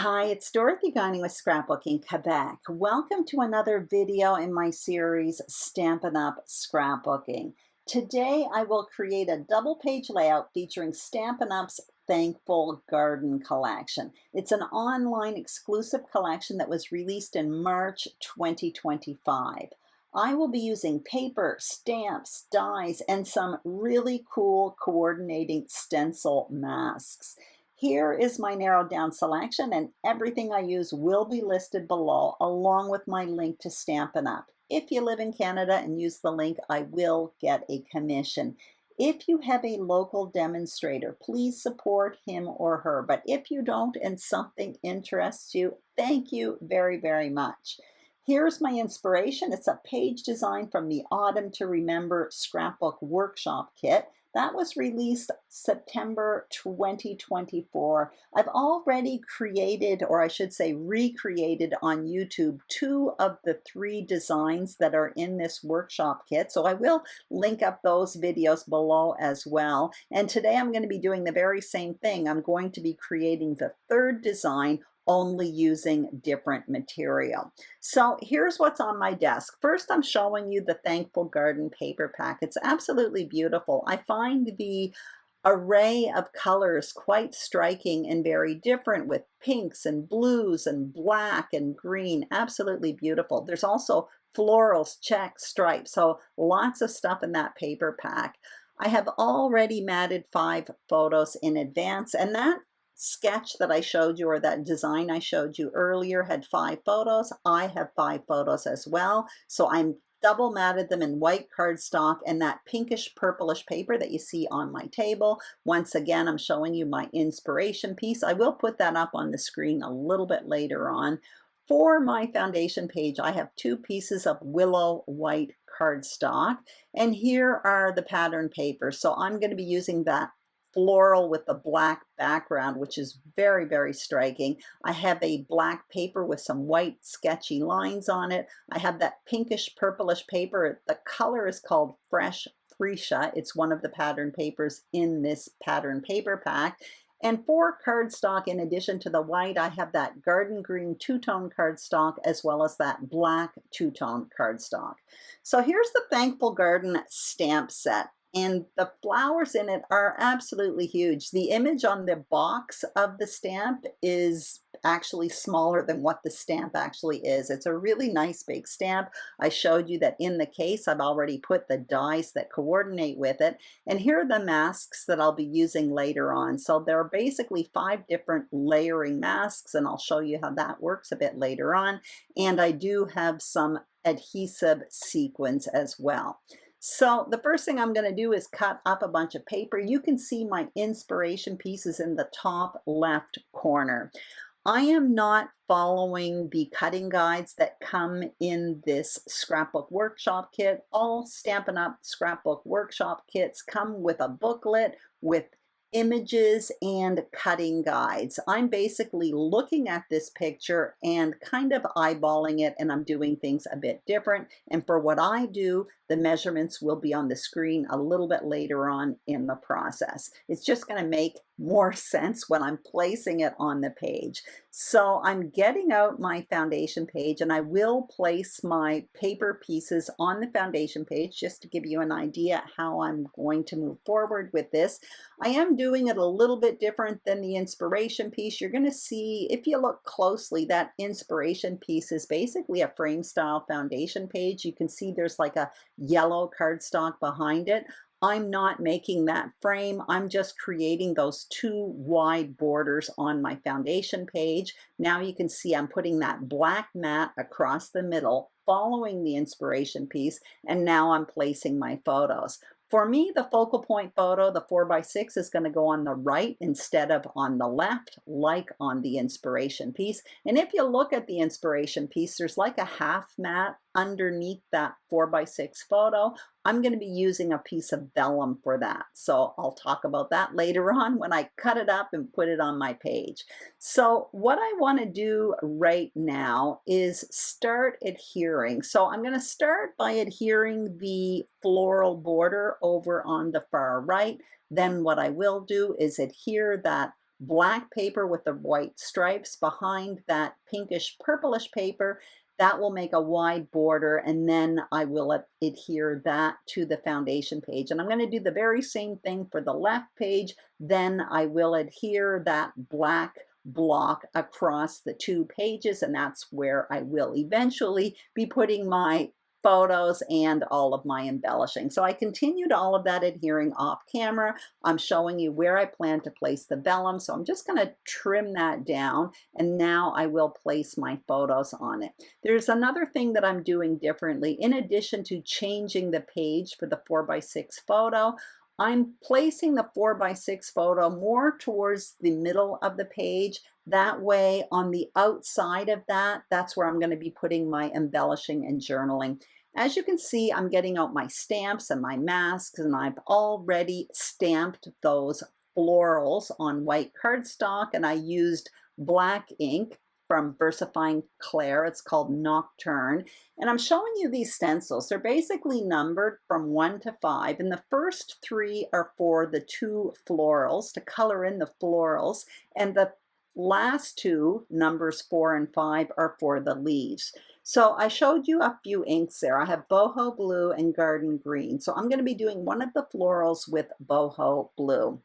Hi, it's Dorothy Guining with Scrapbooking Quebec. Welcome to another video in my series, Stampin' Up! Scrapbooking. Today I will create a double page layout featuring Stampin' Up's Thankful Garden collection. It's an online exclusive collection that was released in March 2025. I will be using paper, stamps, dies, and some really cool coordinating stencil masks. Here is my narrowed down selection, and everything I use will be listed below along with my link to Stampin' Up. If you live in Canada and use the link, I will get a commission. If you have a local demonstrator, please support him or her. But if you don't and something interests you, thank you very, very much. Here's my inspiration. It's a page design from the Autumn to Remember Scrapbook Workshop Kit. That was released September 2024. I've already created, or I should say recreated on YouTube, 2 of the 3 designs that are in this workshop kit. So I will link up those videos below as well. And today I'm going to be doing the very same thing. I'm going to be creating the 3rd design, only using different material. So here's what's on my desk. First, I'm showing you the Thankful Garden paper pack. It's absolutely beautiful. I find the array of colors quite striking and very different, with pinks and blues and black and green. Absolutely beautiful. There's also florals, checks, stripes, so lots of stuff in that paper pack. I have already matted 5 photos in advance, and that sketch that I showed you, or that design I showed you earlier, had 5 photos. I have 5 photos as well. So I'm double matted them in white cardstock and that pinkish purplish paper that you see on my table. Once again, I'm showing you my inspiration piece. I will put that up on the screen a little bit later on. For my foundation page, I have 2 pieces of Willow white cardstock, and here are the pattern papers. So I'm going to be using that floral with the black background, which is very, very striking. I have a black paper with some white sketchy lines on it. I have that pinkish purplish paper. The color is called Fresh Freesia. It's one of the pattern papers in this pattern paper pack. And for cardstock, in addition to the white, I have that garden green 2-tone cardstock as well as that black 2-tone cardstock. So here's the Thankful Garden stamp set. And the flowers in it are absolutely huge. The image on the box of the stamp is actually smaller than what the stamp actually is. It's a really nice big stamp. I showed you that in the case I've already put the dies that coordinate with it. And here are the masks that I'll be using later on. So there are basically 5 different layering masks, and I'll show you how that works a bit later on. And I do have some adhesive sequins as well. So the first thing I'm going to do is cut up a bunch of paper. You can see my inspiration pieces in the top left corner. I am not following the cutting guides that come in this scrapbook workshop kit. All Stampin' Up! Scrapbook workshop kits come with a booklet with images and cutting guides. I'm basically looking at this picture and kind of eyeballing it, and I'm doing things a bit different. And for what I do, the measurements will be on the screen a little bit later on in the process. It's just going to make more sense when I'm placing it on the page. So I'm getting out my foundation page, and I will place my paper pieces on the foundation page just to give you an idea how I'm going to move forward with this. I am doing it a little bit different than the inspiration piece. You're going to see, if you look closely, that inspiration piece is basically a frame style foundation page. You can see there's like a yellow cardstock behind it. I'm not making that frame. I'm just creating those 2 wide borders on my foundation page. Now you can see I'm putting that black mat across the middle, following the inspiration piece, and now I'm placing my photos. For me, the focal point photo, the 4x6, is going to go on the right instead of on the left, like on the inspiration piece. And if you look at the inspiration piece, there's like a half mat underneath that 4x6 photo. I'm going to be using a piece of vellum for that. So I'll talk about that later on when I cut it up and put it on my page. So what I want to do right now is start adhering. So I'm going to start by adhering the floral border over on the far right. Then what I will do is adhere that black paper with the white stripes behind that pinkish purplish paper. That will make a wide border, and then I will adhere that to the foundation page. And I'm going to do the very same thing for the left page. Then I will adhere that black block across the two pages, and that's where I will eventually be putting my photos and all of my embellishing. So I continued all of that adhering off camera. I'm showing you where I plan to place the vellum. So I'm just going to trim that down, and now I will place my photos on it. There's another thing that I'm doing differently. In addition to changing the page for the 4x6 photo, I'm placing the 4x6 photo more towards the middle of the page. That way, on the outside of that, that's where I'm going to be putting my embellishing and journaling. As you can see, I'm getting out my stamps and my masks, and I've already stamped those florals on white cardstock, and I used black ink from VersaFine Clair. It's called Nocturne. And I'm showing you these stencils. They're basically numbered from 1 to 5. And the first 3 are for the 2 florals, to color in the florals. And the last 2, numbers 4 and 5, are for the leaves. So I showed you a few inks there. I have Boho Blue and Garden Green. So I'm going to be doing one of the florals with Boho Blue.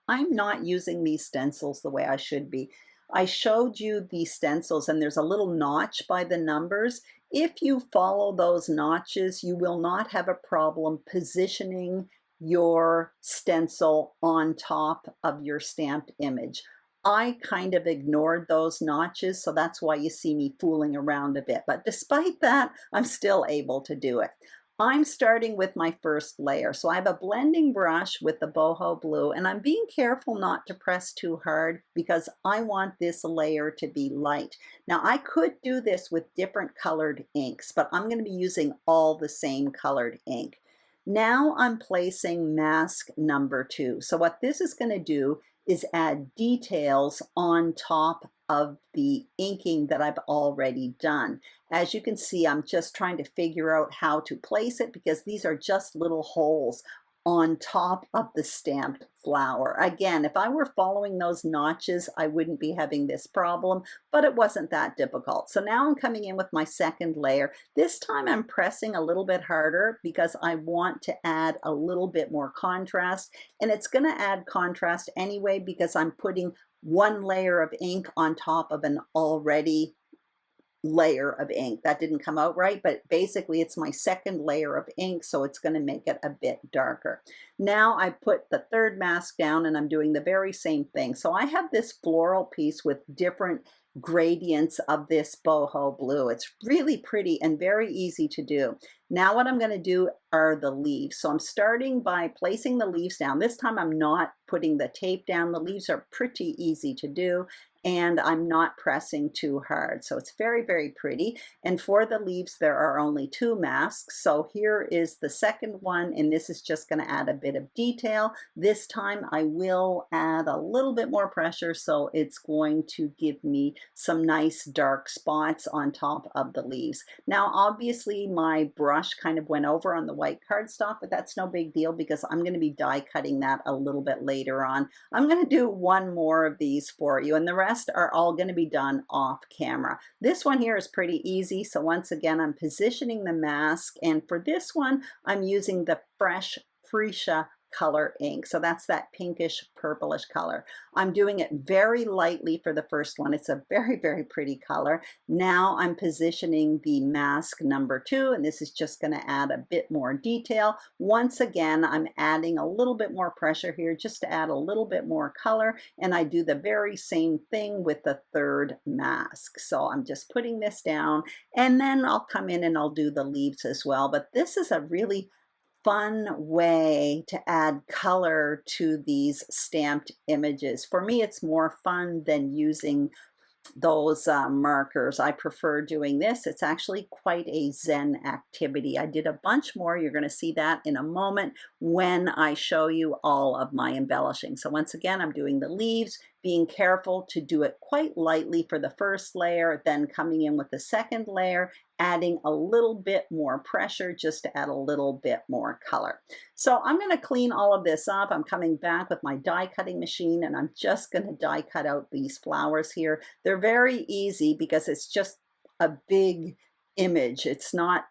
I'm not using these stencils the way I should be. I showed you the stencils, and there's a little notch by the numbers. If you follow those notches, you will not have a problem positioning your stencil on top of your stamped image. I kind of ignored those notches, so that's why you see me fooling around a bit. But despite that, I'm still able to do it. I'm starting with my first layer. So I have a blending brush with the Boho Blue, and I'm being careful not to press too hard because I want this layer to be light. Now I could do this with different colored inks, but I'm going to be using all the same colored ink. Now I'm placing mask number 2. So what this is going to do is add details on top of the inking that I've already done. As you can see, I'm just trying to figure out how to place it because these are just little holes on top of the stamped flower. Again, if I were following those notches, I wouldn't be having this problem, but it wasn't that difficult. So now I'm coming in with my second layer. This time I'm pressing a little bit harder because I want to add a little bit more contrast, and it's going to add contrast anyway because I'm putting one layer of ink on top of an already layer of ink. That didn't come out right, but basically it's my second layer of ink, so it's going to make it a bit darker. Now I put the third mask down, and I'm doing the very same thing. So I have this floral piece with different gradients of this Boho Blue. It's really pretty and very easy to do. Now what I'm going to do are the leaves. So I'm starting by placing the leaves down. This time I'm not putting the tape down. The leaves are pretty easy to do, and I'm not pressing too hard. So it's very, very pretty. And for the leaves, there are only 2 masks. So here is the second one, and this is just going to add a bit of detail. This time I will add a little bit more pressure, so it's going to give me some nice dark spots on top of the leaves. Now, obviously, my brush kind of went over on the white cardstock, but that's no big deal because I'm going to be die cutting that a little bit later on. I'm going to do one more of these for you, and the rest are all going to be done off camera. This one here is pretty easy. So once again, I'm positioning the mask, and for this one, I'm using the fresh Freesia color ink. So that's that pinkish purplish color. I'm doing it very lightly for the first one. It's a very, very pretty color. Now I'm positioning the mask number 2, and this is just going to add a bit more detail. Once again, I'm adding a little bit more pressure here just to add a little bit more color, and I do the very same thing with the third mask. So I'm just putting this down, and then I'll come in and I'll do the leaves as well. But this is a really fun way to add color to these stamped images. For me, it's more fun than using those markers. I prefer doing this. It's actually quite a zen activity. I did a bunch more. You're going to see that in a moment when I show you all of my embellishing. So once again, I'm doing the leaves being careful to do it quite lightly for the first layer, then coming in with the second layer, adding a little bit more pressure just to add a little bit more color. So I'm going to clean all of this up. I'm coming back with my die cutting machine, and I'm just going to die cut out these flowers here. They're very easy because it's just a big image. It's not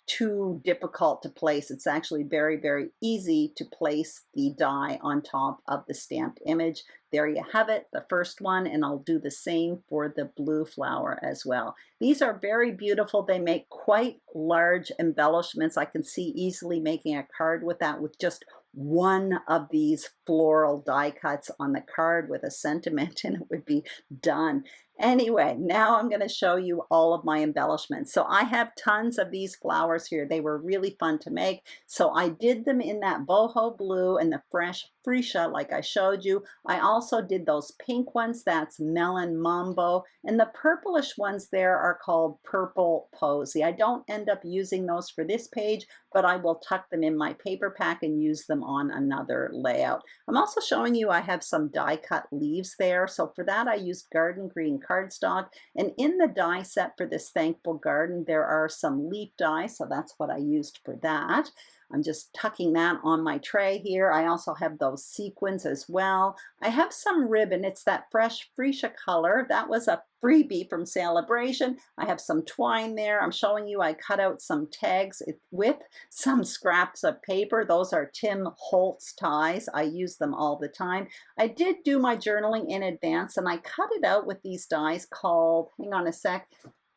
too difficult to place. It's actually very, very easy to place the die on top of the stamped image. There you have it, the first one, and I'll do the same for the blue flower as well. These are very beautiful. They make quite large embellishments. I can see easily making a card with that with just one of these floral die cuts on the card with a sentiment, and it would be done. Anyway, now I'm going to show you all of my embellishments. So I have tons of these flowers here. They were really fun to make. So I did them in that boho blue and the fresh Freesia like I showed you. I also did those pink ones, that's Melon, Mambo, and the purplish ones there are called Purple Posy. I don't end up using those for this page, but I will tuck them in my paper pack and use them on another layout. I'm also showing you I have some die cut leaves there. So for that I used garden green cardstock, and in the die set for this Thankful Garden there are some leaf die, so that's what I used for that. I'm just tucking that on my tray here. I also have those sequins as well. I have some ribbon. It's that fresh Freesia color. That was a freebie from Celebration. I have some twine there. I'm showing you I cut out some tags with some scraps of paper. Those are Tim Holtz ties. I use them all the time. I did do my journaling in advance, and I cut it out with these dies called, hang on a sec,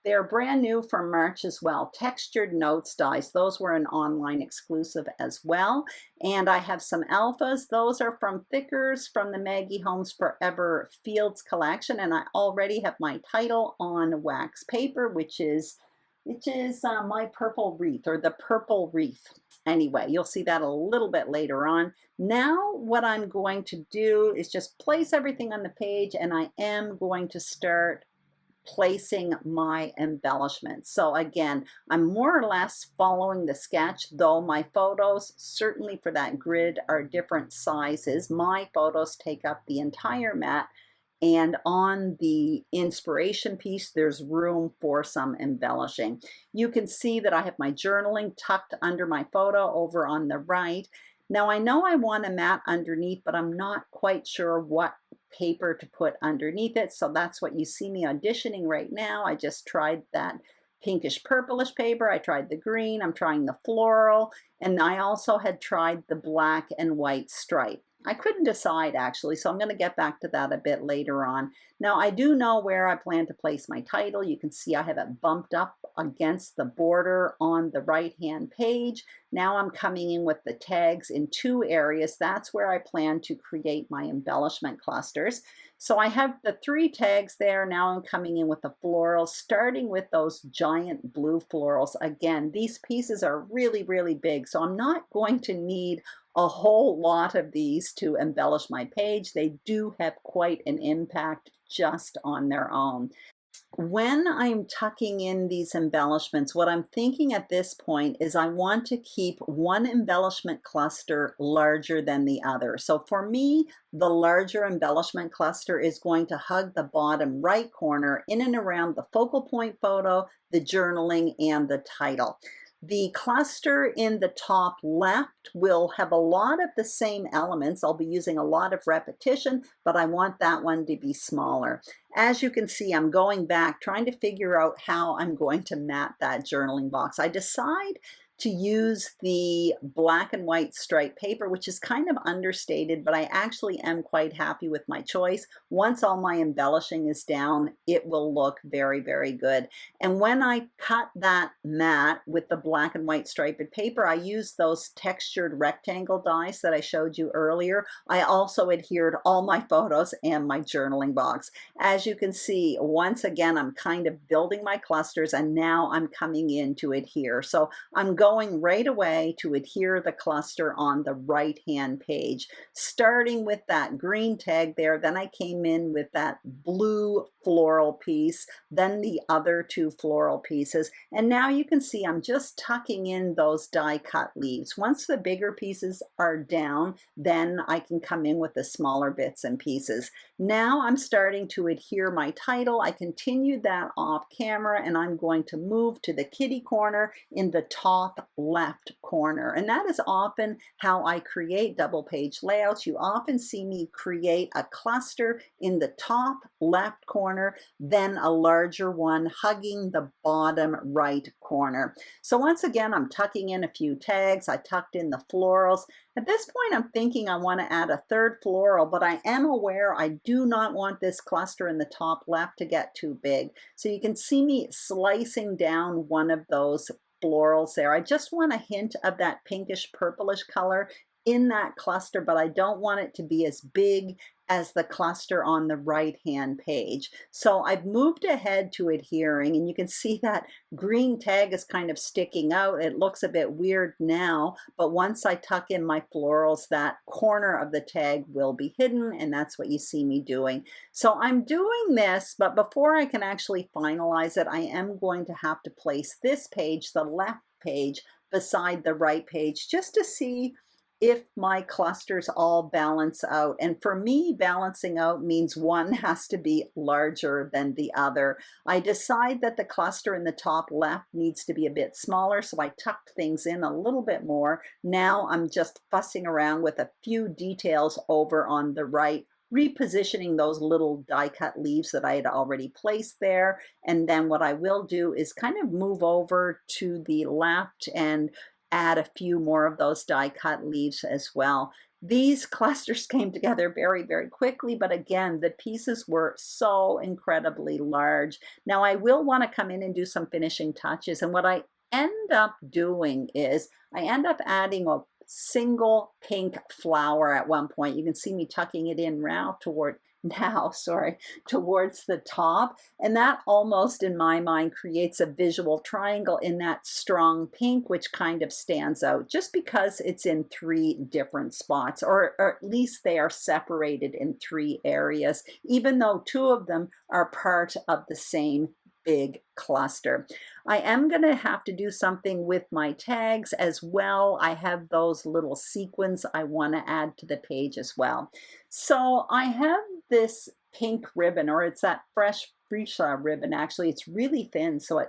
they're brand new from March as well, Textured Notes dies. Those were an online exclusive as well. And I have some alphas. Those are from Thickers from the Maggie Holmes Forever Fields collection. And I already have my title on wax paper, which is my purple wreath, or the purple wreath. Anyway, you'll see that a little bit later on. Now what I'm going to do is just place everything on the page, and I am going to start placing my embellishments. So again, I'm more or less following the sketch, though my photos, certainly for that grid, are different sizes. My photos take up the entire mat, and on the inspiration piece, there's room for some embellishing. You can see that I have my journaling tucked under my photo over on the right. Now I know I want a mat underneath, but I'm not quite sure what paper to put underneath it. So that's what you see me auditioning right now. I just tried that pinkish purplish paper. I tried the green. I'm trying the floral. And I also had tried the black and white stripe. I couldn't decide actually, so I'm going to get back to that a bit later on. Now I do know where I plan to place my title. You can see I have it bumped up against the border on the right-hand page. Now I'm coming in with the tags in two areas. That's where I plan to create my embellishment clusters. So I have the three tags there. Now I'm coming in with the florals, starting with those giant blue florals. Again, these pieces are really, really big, so I'm not going to need a whole lot of these to embellish my page. They do have quite an impact just on their own. When I'm tucking in these embellishments, what I'm thinking at this point is I want to keep one embellishment cluster larger than the other. So for me, the larger embellishment cluster is going to hug the bottom right corner in and around the focal point photo, the journaling, and the title. The cluster in the top left will have a lot of the same elements. I'll be using a lot of repetition, but I want that one to be smaller. As you can see, I'm going back, trying to figure out how I'm going to mat that journaling box. I decide to use the black and white striped paper, which is kind of understated, but I actually am quite happy with my choice. Once all my embellishing is down, it will look very, very good. And when I cut that mat with the black and white striped paper, I used those textured rectangle dies that I showed you earlier. I also adhered all my photos and my journaling box. As you can see, once again, I'm kind of building my clusters, and now I'm coming in to adhere. So I'm going going right away to adhere the cluster on the right-hand page, starting with that green tag there. Then I came in with that blue floral piece, then the other two floral pieces. And now you can see I'm just tucking in those die cut leaves. Once the bigger pieces are down, then I can come in with the smaller bits and pieces. Now I'm starting to adhere my title. I continued that off camera, and I'm going to move to the kitty corner in the top left corner. And that is often how I create double page layouts. You often see me create a cluster in the top left corner, then a larger one hugging the bottom right corner. So once again, I'm tucking in a few tags. I tucked in the florals. At this point, I'm thinking I want to add a third floral, but I am aware I do not want this cluster in the top left to get too big. So you can see me slicing down one of those florals there. I just want a hint of that pinkish purplish color in that cluster, but I don't want it to be as big as the cluster on the right-hand page. So I've moved ahead to adhering, and you can see that green tag is kind of sticking out. It looks a bit weird now, but once I tuck in my florals, that corner of the tag will be hidden, and that's what you see me doing. So I'm doing this, but before I can actually finalize it, I am going to have to place this page, the left page, beside the right page, just to see if my clusters all balance out. And for me, balancing out means one has to be larger than the other. I decide that the cluster in the top left needs to be a bit smaller, so I tucked things in a little bit more. Now I'm just fussing around with a few details over on the right, repositioning those little die cut leaves that I had already placed there. And then what I will do is kind of move over to the left and add a few more of those die cut leaves as well. These clusters came together very, very quickly, but again, the pieces were so incredibly large. Now I will want to come in and do some finishing touches, and what I end up doing is I end up adding a single pink flower at one point. You can see me tucking it in towards the top, and that almost in my mind creates a visual triangle in that strong pink, which kind of stands out just because it's in three different spots, or at least they are separated in three areas, even though two of them are part of the same big cluster. I am going to have to do something with my tags as well. I have those little sequins I want to add to the page as well. So I have this pink ribbon, or it's that Freesia ribbon. Actually, it's really thin, so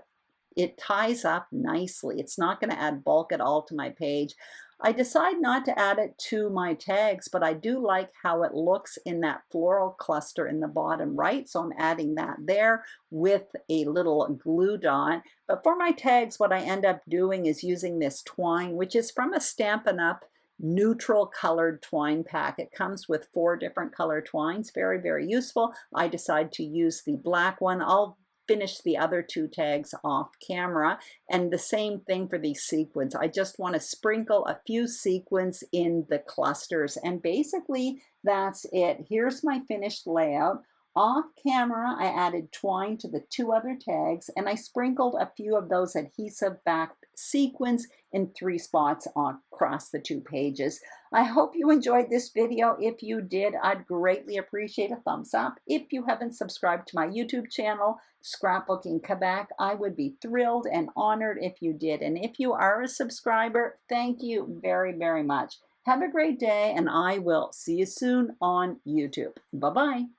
it ties up nicely. It's not going to add bulk at all to my page. I decide not to add it to my tags, but I do like how it looks in that floral cluster in the bottom right, so I'm adding that there with a little glue dot. But for my tags, what I end up doing is using this twine, which is from a Stampin' Up neutral colored twine pack. It comes with 4 different color twines, very, very useful. I decide to use the black one. I'll finish the other 2 tags off camera, and the same thing for these sequins. I just want to sprinkle a few sequins in the clusters, and basically that's it. Here's my finished layout. Off camera, I added twine to the 2 other tags, and I sprinkled a few of those adhesive backed sequins in 3 spots across the 2 pages. I hope you enjoyed this video. If you did, I'd greatly appreciate a thumbs up. If you haven't subscribed to my YouTube channel, Scrapbooking Quebec, I would be thrilled and honored if you did. And if you are a subscriber, thank you very, very much. Have a great day, and I will see you soon on YouTube. Bye-bye.